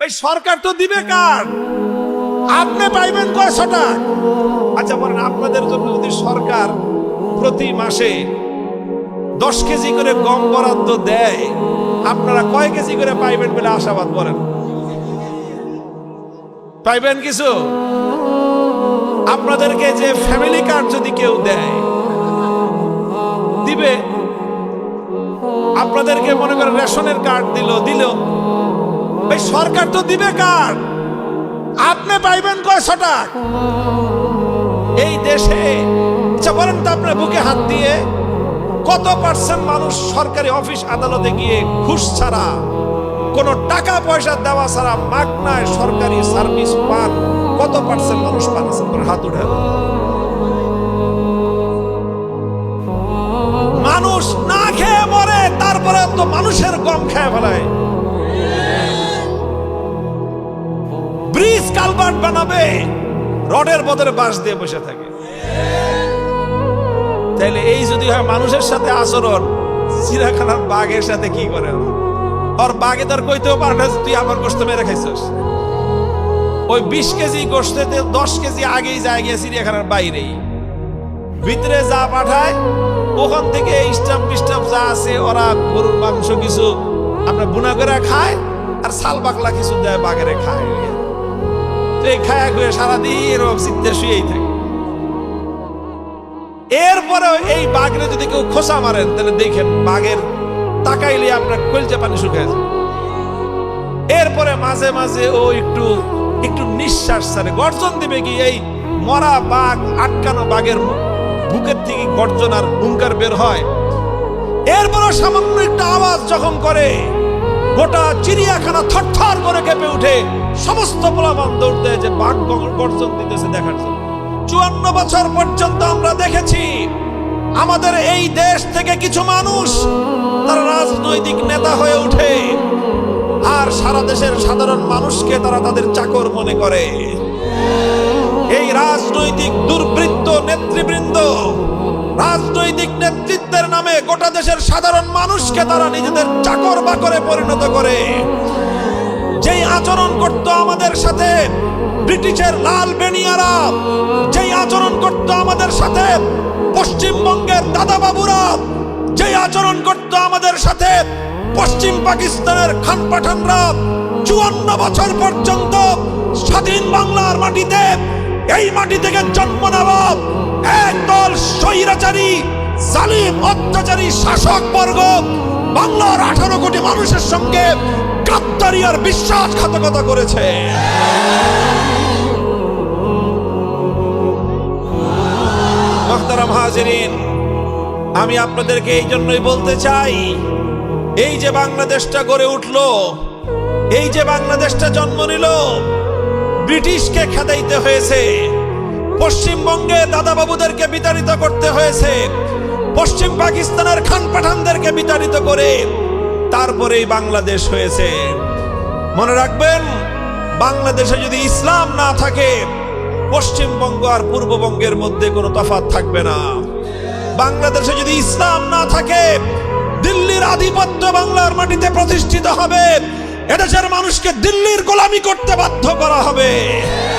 এই সরকার তো দিবে কার, আপনি পাইবেন কয়শটা? আচ্ছা বলেন, আপনাদের জন্য যদি সরকার প্রতি মাসে 10 কেজি করে গম বরাদ্দ দেয়, আপনারা কয় কেজি করে পাইবেন বলে আশাবাদ করেন? পাইবেন কিছু? আপনাদেরকে যে ফ্যামিলি কার্ড যদি কেউ দেয়, দিবে। আপনাদেরকে মনে করেন রেশনের কার্ড দিল, এই সরকার তো দিবে কার্ড, আপনি পাইবেন কয়শটা? এই দেশে আচ্ছা বলেন তো, আপনার বুকে হাত দিয়ে কত পার্সেন্ট মানুষ সরকারি অফিস আদালতে গিয়ে ঘুষ ছাড়া, কোনো টাকা পয়সা দেওয়া ছাড়া মাগনায় সরকারি সার্ভিস পান? কত পার্সেন্ট মানুষ পান? হাত উঠে। মানুষ না খেয়ে মরে, তারপরে তো মানুষের গম খেয়ে ফেলায়। ব্রিজ কালভার্ট বানাবে, রডের বদলে বাঁশ দিয়ে বসে থাকে। তাইলে এই যদি হয় মানুষের সাথে আচরণ, চিড়িয়াখানার বাঘের সাথে কি করে? আর বাঘে তার কইতেও পারে না তুই আমার গোশত মেরে খাইছিস। ওই 20 কেজি গোশতে 10 কেজি আগেই যায় গিয়ে চিড়িয়াখানার বাইরেই, ভিতরে যা পাঠায় ওখান থেকে স্টাফ টিস্টাফ যা আছে ওরা গরুর মাংস কিছু আপনার বুনা করে খায়, আর ছাল বাকলা কিছু দেয় বাঘেরে খায়। তো এই খায়া খুয়ে সারাদিন এরকম চিত্তে শুয়েই থাকে। এরপরে এই বাঘরে যদি কেউ খোসা মারেন, তাহলে দেখেন বাঘের তাকাইলে আপনার কলজা পানি শুকায় যায়। এরপরে মাঝে মাঝে ও একটু একটু নিঃশ্বাস ছাড়ে, গর্জন দিবে কি, এই মরা বাঘ আটকানো বাঘের বুকের থেকে গর্জন আর হুঙ্কার বের হয়। এরপরে সামান্য একটা আওয়াজ যখন করে, গোটা চিড়িয়াখানা থরথর করে কেঁপে উঠে, সমস্ত পোলাপান দৌড় দেয় যে বাঘ গর্জন দিতেছে দেখার জন্য। 54 বছর পর্যন্ত আমরা দেখেছি আমাদের এই দেশ থেকে কিছু মানুষ তারা রাজনৈতিক নেতা হয়ে উঠে, আর সারা দেশের সাধারণ মানুষকে তারা তাদের চাকর মনে করে। এই রাজনৈতিক দুর্বৃত্ত নেতৃবৃন্দ রাজনৈতিক নেতৃত্বের নামে গোটা দেশের সাধারণ মানুষকে তারা নিজেদের চাকর বাকরে পরিণত করে। যেই আচরণ করত আমাদের সাথে ব্রিটিশের লাল বেনিয়ারা, যেই আচরণ করত আমাদের সাথে পশ্চিমবঙ্গের দাদাবাবুরা, যেই আচরণ করত আমাদের সাথে পশ্চিম পাকিস্তানের খান পাঠানরা, 54 বছর পর্যন্ত স্বাধীন বাংলার মাটিতে, এই মাটি থেকে জন্ম নেওয়া একদল স্বৈরাচারী জালিম অত্যাচারী শাসক বর্গ বাংলার 18 কোটি মানুষের সঙ্গে গাদ্দারি আর বিশ্বাসঘাতকতা করেছে। মুহতারাম হাজিরিন, আমি আপনাদেরকে এই জন্যই বলতে চাই, এই যে বাংলাদেশটা গড়ে উঠলো, এই যে বাংলাদেশটা জন্ম নিল, ব্রিটিশকে খেদাইতে হয়েছে, পশ্চিমবঙ্গে দাদাবাবুদেরকে বিতাড়িত করতে হয়েছে, পশ্চিম পাকিস্তানের খান পাঠানদেরকে বিতাড়িত করে তারপরেই বাংলাদেশ হয়েছে। মনে রাখবেন, বাংলাদেশে যদি ইসলাম না থাকে, পশ্চিমবঙ্গ আর পূর্ববঙ্গের মধ্যে কোনো তফাৎ থাকবে না। বাংলাদেশে যদি ইসলাম না থাকে, দিল্লির আধিপত্য বাংলার মাটিতে প্রতিষ্ঠিত হবে, এদেশের মানুষকে দিল্লির গোলামি করতে বাধ্য করা হবে।